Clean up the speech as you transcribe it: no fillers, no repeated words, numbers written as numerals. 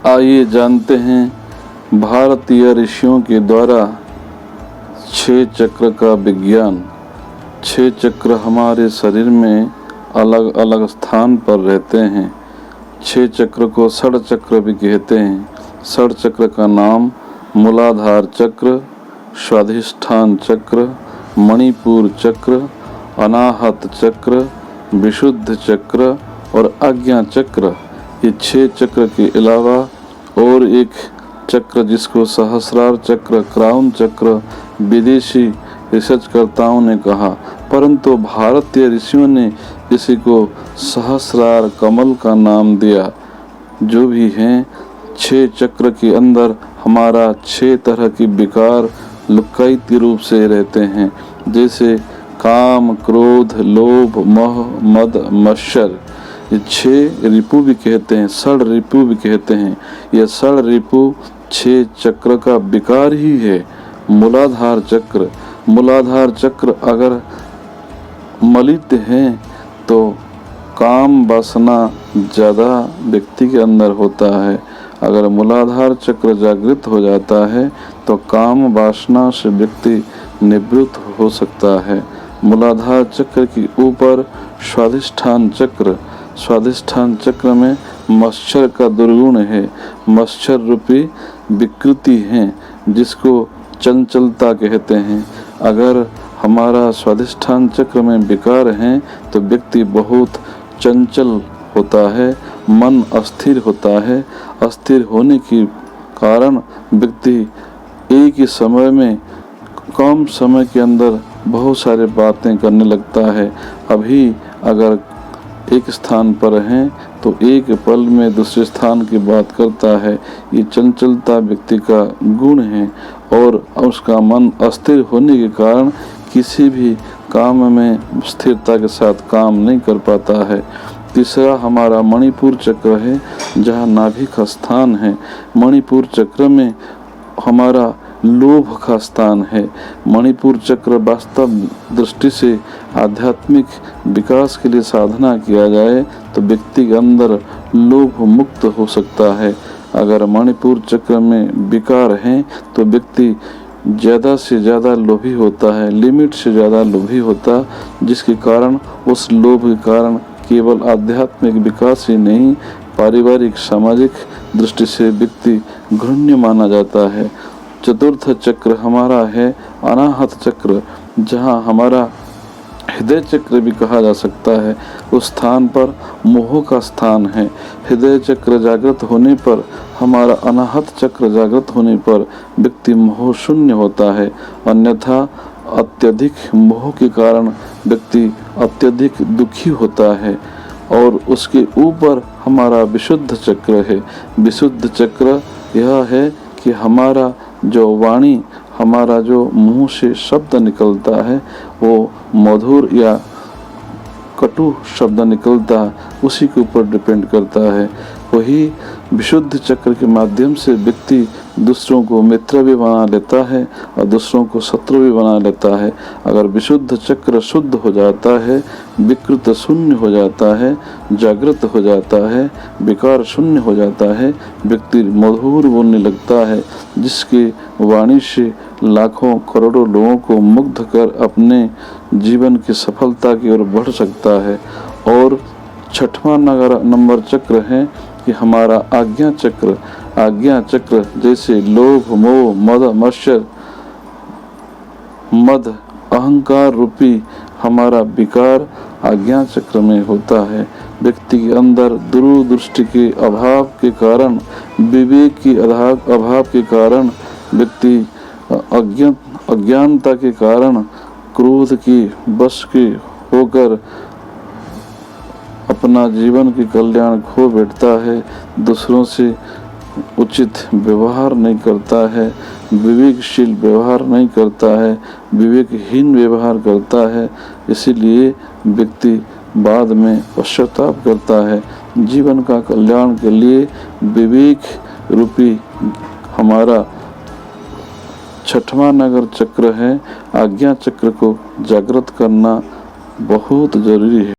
आइए जानते हैं भारतीय ऋषियों के द्वारा 6 चक्र का विज्ञान। 6 चक्र हमारे शरीर में अलग अलग स्थान पर रहते हैं। 6 चक्र को षड चक्र भी कहते हैं। षड चक्र का नाम मूलाधार चक्र, स्वाधिष्ठान चक्र, मणिपुर चक्र, अनाहत चक्र, विशुद्ध चक्र और आज्ञा चक्र। ये 6 चक्र के अलावा और एक चक्र जिसको सहस्रार चक्र, क्राउन चक्र विदेशी रिसर्चकर्ताओं ने कहा, परंतु भारतीय ऋषियों ने इसी को सहस्रार कमल का नाम दिया। जो भी हैं 6 चक्र के अंदर हमारा 6 तरह की विकार लुक्कायित रूप से रहते हैं, जैसे काम, क्रोध, लोभ, मोह, मद, मत्सर। ये 6 रिपु भी कहते हैं, षड रिपु भी कहते हैं। यह षड रिपु 6 चक्र का विकार ही है। मूलाधार चक्र, मूलाधार चक्र अगर मलित है तो काम वासना ज़्यादा व्यक्ति के अंदर होता है। अगर मूलाधार चक्र जागृत हो जाता है तो काम वासना से व्यक्ति निवृत्त हो सकता है। मूलाधार चक्र के ऊपर स्वाधिष्ठान चक्र, स्वाधिष्ठान चक्र में मत्सर का दुर्गुण है। मत्सर रूपी विकृति है जिसको चंचलता कहते हैं। अगर हमारा स्वाधिष्ठान चक्र में विकार हैं तो व्यक्ति बहुत चंचल होता है, मन अस्थिर होता है। अस्थिर होने के कारण व्यक्ति एक ही समय में कम समय के अंदर बहुत सारे बातें करने लगता है। अभी अगर एक स्थान पर हैं तो एक पल में दूसरे स्थान की बात करता है। ये चंचलता व्यक्ति का गुण है और उसका मन अस्थिर होने के कारण किसी भी काम में स्थिरता के साथ काम नहीं कर पाता है। तीसरा हमारा मणिपुर चक्र है, जहाँ नाभि का स्थान है। मणिपुर चक्र में हमारा लोभ का स्थान है। मणिपुर चक्र वास्तव दृष्टि से आध्यात्मिक विकास के लिए साधना किया जाए तो व्यक्ति के अंदर लोभ मुक्त हो सकता है। अगर मणिपुर चक्र में विकार हैं तो व्यक्ति ज़्यादा से ज़्यादा लोभी होता है, लिमिट से ज़्यादा लोभी होता, जिसके कारण उस लोभ के कारण केवल आध्यात्मिक विकास ही नहीं, पारिवारिक सामाजिक दृष्टि से व्यक्ति घृण्य माना जाता है। चतुर्थ चक्र हमारा है अनाहत चक्र, जहाँ हमारा हृदय चक्र भी कहा जा सकता है। उस स्थान पर मोह का स्थान है। हृदय चक्र जागृत होने पर, हमारा अनाहत चक्र जागृत होने पर व्यक्ति मोह शून्य होता है। अन्यथा अत्यधिक मोह के कारण व्यक्ति अत्यधिक दुखी होता है। और उसके ऊपर हमारा विशुद्ध चक्र है। विशुद्ध चक्र यह है कि हमारा जो वाणी, हमारा जो मुंह से शब्द निकलता है वो मधुर या कटु शब्द निकलता है, उसी के ऊपर डिपेंड करता है। वही विशुद्ध चक्र के माध्यम से व्यक्ति दूसरों को मित्र भी बना लेता है और दूसरों को शत्रु भी बना लेता है। अगर विशुद्ध चक्र शुद्ध हो जाता है, विकृत शून्य हो जाता है, जागृत हो जाता है, विकार शून्य हो जाता है, व्यक्ति मधुर बोलने लगता है, जिसके वाणी से लाखों करोड़ों लोगों को मुग्ध कर अपने जीवन की सफलता की ओर बढ़ सकता है। और 6वां नंबर चक्र है कि हमारा आज्ञा चक्र। आज्ञा चक्र जैसे लोभ, मोह, मद, मत्सर, मद, अहंकार रूपी हमारा विकार आज्ञा चक्र में होता है। व्यक्ति के अंदर दूरदृष्टि के अभाव के कारण, विवेक के अभाव के कारण, व्यक्ति अज्ञानता के कारण क्रोध की वश के होकर अपना जीवन के कल्याण खो बैठता है, दूसरों से उचित व्यवहार नहीं करता है, विवेकशील व्यवहार नहीं करता है, विवेकहीन व्यवहार करता है। इसीलिए व्यक्ति बाद में पश्चाताप करता है। जीवन का कल्याण के लिए विवेक रूपी हमारा 6वां नगर चक्र है, आज्ञा चक्र को जागृत करना बहुत जरूरी है।